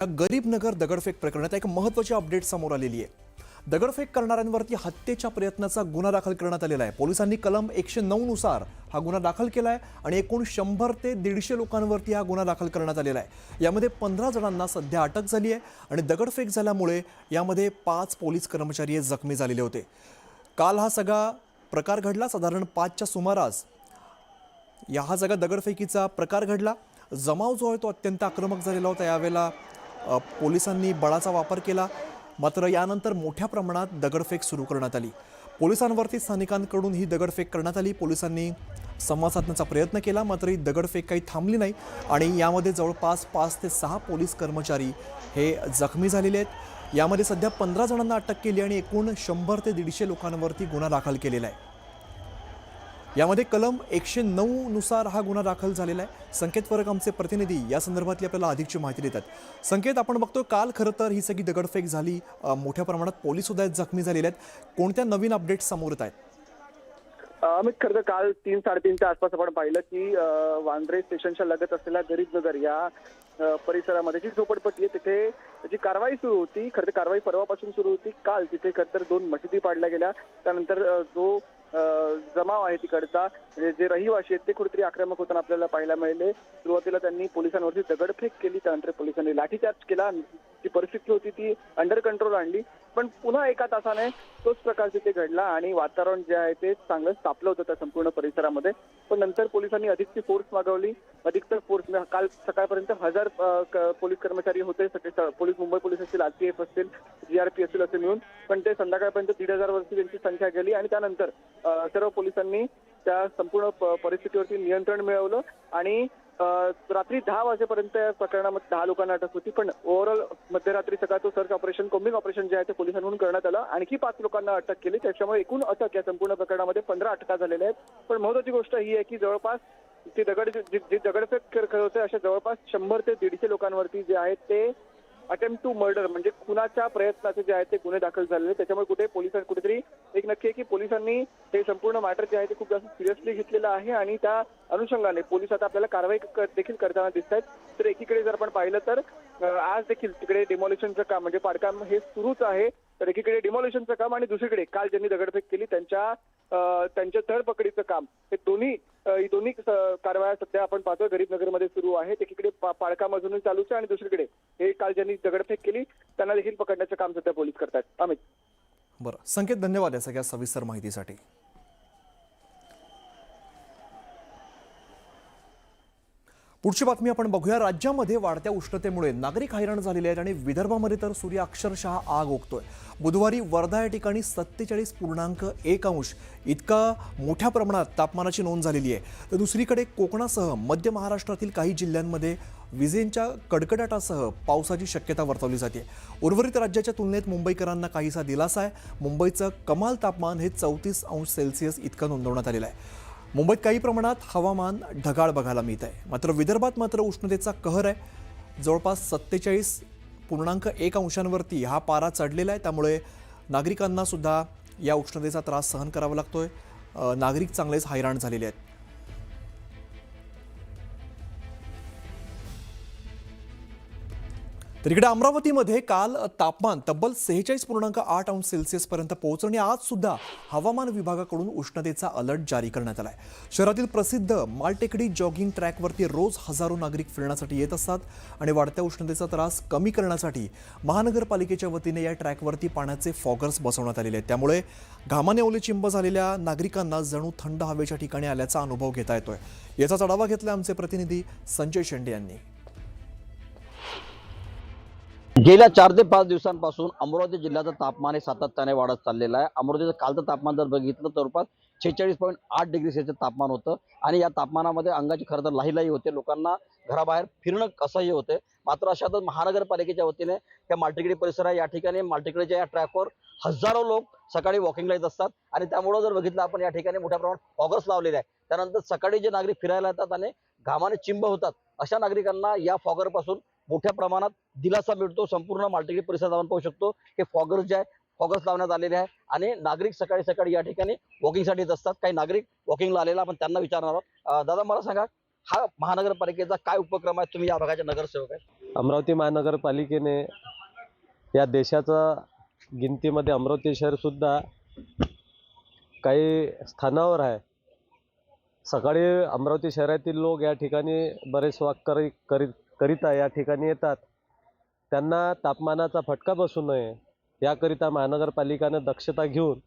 गरीबनगर दगडफेक प्रकरणात एक महत्त्वाची अपडेट समोर आलेली आहे। दगडफेक करणाऱ्यांवरती हत्येच्या प्रयत्नाचा गुन्हा दाखल करण्यात आलेला आहे। पोलिसांनी कलम 109 नुसार हा गुन्हा दाखल केलाय आणि एकूण 100 ते 150 लोकांवरती हा गुन्हा दाखल करण्यात आलेला आहे। यामध्ये 15 जणांना सध्या अटक झाली आहे आणि दगडफेक झाल्यामुळे यामध्ये 5 पोलीस कर्मचारी जखमी झालेले होते। काल हा सगळा प्रकार घडला साधारण 5च्या सुमारास। हा सगळा दगडफेकीचा प्रकार घडला। जमाव जो आहे तो अत्यंत आक्रमक झालेला होता। यावेळेला पोलिसांनी बळाचा वापर केला, मात्र यानंतर मोठ्या प्रमाणात दगडफेक सुरू करण्यात आली। पोलिसांवरती स्थानिकांकडून ही दगडफेक करण्यात आली। पोलिसांनी संवाद साधण्याचा प्रयत्न केला, मात्र ही दगडफेक काही थांबली नाही आणि यामध्ये जवळपास 5 ते 6 पोलीस कर्मचारी हे जखमी झालेले आहेत। यामध्ये सध्या 15 जणांना अटक केली आणि एकूण 100 ते 150 लोकांवरती गुन्हा दाखल केलेला आहे। यामध्ये कलम 109 नुसार हा गुन्हा दाखल झालेला आहे। संकेत फरक आमचे प्रतिनिधी या संदर्भातली आपल्याला अधिकची माहिती देतात। संकेत, आपण बघतो काल खरं तर ही सगळी दगडफेक झाली, मोठ्या प्रमाणात पोलीस सुद्धा जखमी झालेले आहेत। कोणत्या नवीन अपडेट्स समोर येत आहेत? अमित, खरं तर काल 3-3:30च्या आसपास आपण पाहिलं की वांद्रे स्टेशनच्या लगत असलेल्या गरीबनगर या परिसरामध्ये जी झोपडपट्टी आहे तिथे त्याची कारवाई सुरू होती। खरं तर कारवाई परवापासून सुरू होती। काल तिथे खरं तर 2 मशिदी पाडल्या गेल्या। त्यानंतर जो जमाव आहे तिकडचा, जे रहिवाशी आहेत ते कुठेतरी आक्रमक होताना आपल्याला पाहायला मिळाले। सुरुवातीला त्यांनी पोलिसांवरती दगडफेक केली, त्यानंतर पोलिसांनी लाठीचार्ज केला। जी परिस्थिती होती ती अंडर कंट्रोल आणली, पण पुन्हा एका तासाने तोच प्रकार तिथे घडला आणि वातावरण जे आहे ते चांगलं तापलं होतं त्या संपूर्ण परिसरामध्ये। पण नंतर पोलिसांनी अधिकची फोर्स मागवली। अधिकतर फोर्स काल सकाळपर्यंत 1000 पोलीस कर्मचारी होते, पोलीस, मुंबई पोलीस असतील, आरपीएफ असतील, जीआरपी असतील असे मिळून, पण ते संध्याकाळपर्यंत 1500 वरती त्यांची संख्या गेली आणि त्यानंतर सर्व पोलिसांनी त्या संपूर्ण परिस्थितीवरती नियंत्रण मिळवलं आणि रात्री 10 वाजेपर्यंत या प्रकरणामध्ये 10 लोकांना अटक होती। पण ओव्हरऑल मध्यरात्री सकाळ तो सर्च ऑपरेशन, कोम्बिंग ऑपरेशन जे आहे ते पोलिसांकडून करण्यात आलं। आणखी 5 लोकांना अटक केली, त्याच्यामुळे एकूण अटक या संपूर्ण प्रकरणामध्ये 15 अटका झालेल्या आहेत। पण महत्त्वाची गोष्ट ही आहे की जवळपास ती दगडफेक करत होते अशा जवळपास 100 ते 150 लोकांवरती जे आहेत ते अटेम्प्ट टू मर्डर म्हणजे खुनाच्या प्रयत्नाचे जे आहेत ते गुन्हे दाखल झालेले। त्याच्यामुळे कुठेतरी एक नक्की आहे की पोलिसांनी हे संपूर्ण मॅटर जे आहे ते खूप जास्त सिरियसली घेतलेलं आहे आणि त्या अनुषंगाने पोलीस आता आपल्याला कारवाई देखील करताना दिसत आहेत। तर एकीकडे जर आपण पाहिलं तर आज देखील तिकडे डिमॉलिशनचं काम म्हणजे पाडकाम हे सुरूच आहे। तर एकीकडे डिमॉलिशनचं काम आणि दुसरीकडे काल ज्यांनी दगडफेक केली त्यांच्या धरपकडीचं काम, हे दोन्ही कारवाया सध्या आपण पाहतोय गरीबनगरमध्ये सुरू आहेत। एकीकडे पाडकाम अजूनही चालूच आहे आणि दुसरीकडे हे काल ज्यांनी दगडफेक केली त्यांना देखील पकडण्याचं काम सध्या पोलीस करतात। अमित, बरं संकेत, धन्यवाद या सगळ्या सविस्तर माहितीसाठी। पुढची बातमी आपण बघूया। राज्यामध्ये वाढत्या उष्णतेमुळे नागरिक हैराण झालेले आहेत आणि विदर्भामध्ये तर सूर्य अक्षरशः आग ओकतोय। बुधवारी वर्धा या ठिकाणी 47.1 अंश इतका मोठ्या प्रमाणात तापमानाची नोंद झालेली आहे। तर दुसरीकडे कोकणासह मध्य महाराष्ट्रातील काही जिल्ह्यांमध्ये विजेंच्या कडकडाटासह पावसाची शक्यता वर्तवली जाते। उर्वरित राज्याच्या तुलनेत मुंबईकरांना काहीसा दिलासा आहे। मुंबईचं कमाल तापमान हे 34 अंश सेल्सिअस इतकं नोंदवण्यात आलेलं आहे। मुंबईत काही प्रमाणात हवामान ढगाळ बघायला मिळत आहे, मात्र विदर्भात मात्र उष्णतेचा कहर आहे। जवळपास 47.1 अंशांवरती हा पारा चढलेला आहे। त्यामुळे नागरिकांना सुद्धा या उष्णतेचा त्रास सहन करावा लागतोय। नागरिक चांगलेच हैराण झालेले आहेत। तर इकडे अमरावतीमध्ये काल तापमान तब्बल 46.8 अंश सेल्सिअस पर्यंत पोहोचलं आणि आज सुद्धा हवामान विभागाकडून उष्णतेचा अलर्ट जारी करण्यात आलाय। शहरातील प्रसिद्ध मालटेकडी जॉगिंग ट्रॅकवरती रोज हजारो नागरिक फिरण्यासाठी येत असतात आणि वाढत्या उष्णतेचा त्रास कमी करण्यासाठी महानगरपालिकेच्या वतीने या ट्रॅकवरती पाण्याचे फॉगर्स बसवण्यात आलेले आहेत। त्यामुळे घामाने ओलेचिंब झालेल्या नागरिकांना जणू थंड हवेच्या ठिकाणी आल्याचा अनुभव घेता येतोय। याचा आढावा घेतला आमचे प्रतिनिधी संजय शेंडे यांनी। गेल्या 4 ते 5 दिवसांपासून अमरावती जिल्ह्याचं तापमान हे सातत्याने वाढत चाललेलं आहे। अमरावतीचं कालचं तापमान जर बघितलं तर जवळपास 46.8 डिग्री सेल्सिअस तापमान होतं आणि या तापमानामध्ये अंगाची खरं तर लाही होते, लोकांना घराबाहेर फिरणं असह्य होते। मात्र अशातच महानगरपालिकेच्या वतीने त्या मालटेकडी परिसर आहे, या ठिकाणी मालटेकडीच्या या ट्रॅकवर हजारो लोक सकाळी वॉकिंगला येत असतात आणि त्यामुळे जर बघितलं आपण या ठिकाणी मोठ्या प्रमाणात फॉगर्स लावलेले आहे। त्यानंतर सकाळी जे नागरिक फिरायला येतात आणि घामाने चिंब होतात अशा नागरिकांना या फॉगरपासून मोठ्या प्रमाणात दिलासा मिळतो। संपूर्ण मालटेकडी परिसरात आपण पाहू शकतो की फॉगर्स जे आहे फॉगर्स लावण्यात आलेले आहे आणि नागरिक सकाळी या ठिकाणी वॉकिंगसाठी येत असतात। काही नागरिक वॉकिंगला आलेला आपण त्यांना विचारणार आहोत। दादा, मला सांगा हा महानगरपालिकेचा काय उपक्रम आहे? तुम्ही या भागाचे नगरसेवक आहे. अमरावती महानगरपालिकेने या देशाचा गिनतीमध्ये अमरावती शहर सुद्धा काही स्थानावर आहे. सकाळी अमरावती शहरातील लोक या ठिकाणी बरेच वाक करिता या ठिकाणी येतात. त्यांना तापमानाचा फटका बसू नये याकरिता महानगरपालिकेनं दक्षता घेऊन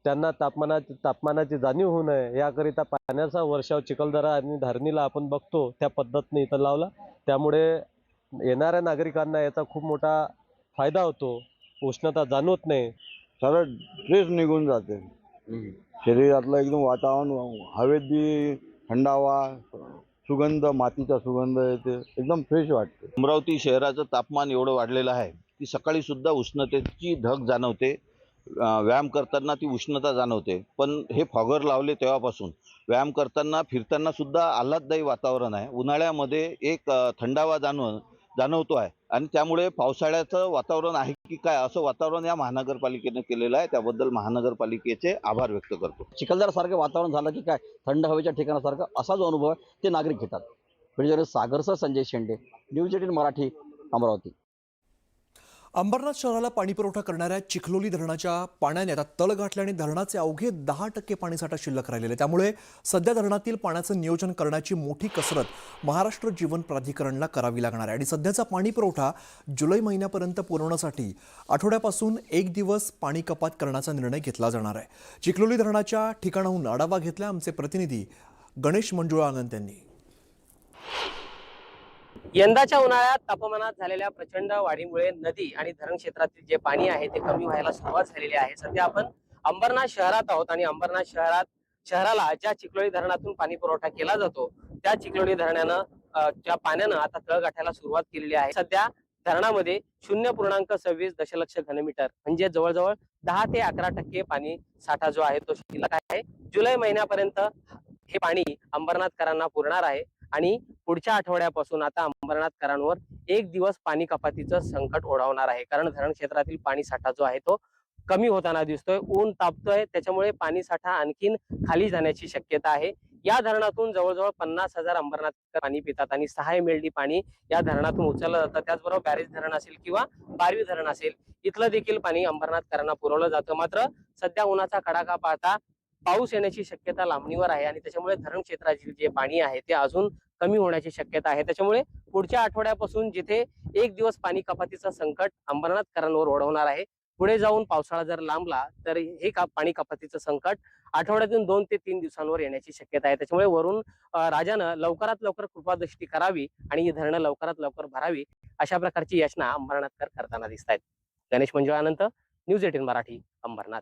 त्यांना तापमानाची जाणीव होऊ नये याकरिता पाण्याचा वर्षाव चिखलदरा आणि धारणीला आपण बघतो त्या पद्धतीने इथं लावला. त्यामुळे येणाऱ्या नागरिकांना याचा खूप मोठा फायदा होतो. उष्णता जाणवत नाही. सारा स्ट्रेस निघून जाते. शरीरातलं एकदम वातावरण, हवेत बी थंडावा, सुगंध, मातीचा सुगंध येते, एकदम फ्रेश वाटते. अमरावती शहराचं तापमान एवढं वाढलेलं आहे की सकाळी सुद्धा उष्णतेची धग जाणवते. व्यायाम करताना ती उष्णता जाणवते. पण हे फॉगर लावले तेव्हापासून व्यायाम करताना फिरताना सुद्धा आल्हाददायी वातावरण आहे. उन्हाळ्यामध्ये एक थंडावा जाणवतो आहे आणि त्यामुळे पावसाळ्याचं वातावरण आहे की काय असं वातावरण या महानगरपालिकेने केलेलं आहे. त्याबद्दल महानगरपालिकेचे आभार व्यक्त करतो. चिखलदरा सारखं वातावरण झालं की काय थंड हवेच्या ठिकाणासारखं असा जो अनुभव आहे ते नागरिक घेतात. म्हणजे सागरसह संजय शेंडे, न्यूज 18 मराठी, अमरावती. अंबरनाथ शहराला पाणीपुरवठा करणाऱ्या चिखलोली धरणाच्या पाण्याने आता तळ गाठल्याने धरणाचे अवघे 10% पाणीसाठा शिल्लक राहिलेले. त्यामुळे सध्या धरणातील पाण्याचं नियोजन करण्याची मोठी कसरत महाराष्ट्र जीवन प्राधिकरणला करावी लागणार आहे. आणि सध्याचा पाणीपुरवठा जुलै महिन्यापर्यंत पुरवण्यासाठी आठवड्यापासून 1 दिवस पाणी कपात करण्याचा निर्णय घेतला जाणार आहे. चिखलोली धरणाच्या ठिकाणाहून आढावा घेतला आमचे प्रतिनिधी गणेश मंजुळानंद यांनी. यंदाच्या उन्हाळ्यात तापमानात झालेल्या प्रचंड वाढीमुळे नदी आणि धरण क्षेत्रातील जे पाणी आहे ते कमी व्हायला सुरुवात झालेली आहे. सध्या आपण अंबरनाथ शहरात आहोत आणि अंबरनाथ शहराला ज्या चिखलोली धरणातून पाणी पुरवठा केला जातो त्या चिखलोली धरणानं त्या पाण्यानं आता तळ गाठायला सुरुवात केलेली आहे. सध्या धरणामध्ये 0.26 दशलक्ष घनमीटर म्हणजे जवळजवळ 10 ते 11% पाणी साठा जो आहे तो शिल्लक आहे. जुलै महिन्यापर्यंत हे पाणी अंबरनाथकरांना पुरणार आहे आणि पुढच्या आठवड्यापासून आता अंबरनाथकरांवर 1 दिवस पाणी कपातीचं संकट ओढावणार आहे. कारण धरण क्षेत्रातील पाणी साठा जो आहे तो कमी होताना दिसतोय. ऊन तापतोय, त्याच्यामुळे पाणी साठा आणखीन खाली जाण्याची शक्यता आहे. या धरणातून जवळजवळ 50,000 अंबरनाथकर पाणी पितात आणि 6 MLD पाणी या धरणातून उचललं जातं. त्याचबरोबर बॅरेज धरण असेल किंवा बारवी धरण असेल इथलं देखील पाणी अंबरनाथकरांना पुरवलं जातं. मात्र सध्या उन्हाचा कडाका पाहता पाऊस येण्याची शक्यता लांबणीवर आहे आणि त्याच्यामुळे धरण क्षेत्रातील जे पाणी आहे ते अजून कमी होण्याची शक्यता आहे. त्याच्यामुळे पुढच्या आठवड्यापासून जिथे 1 दिवस पाणी कपातीचं संकट अंबरनाथकरांवर ओढवणार आहे, पुढे जाऊन पावसाळा जर लांबला तर हे पाणी कपातीचं संकट आठवड्यातून 2 ते 3 दिवसांवर येण्याची शक्यता आहे. त्याच्यामुळे वरून राजानं लवकरात लवकर कृपादृष्टी करावी आणि ही धरणं लवकरात लवकर भरावी अशा प्रकारची योजना अंबरनाथकर करताना दिसत आहेत. गणेश मंजुळानंद, न्यूज 18 मराठी, अंबरनाथ.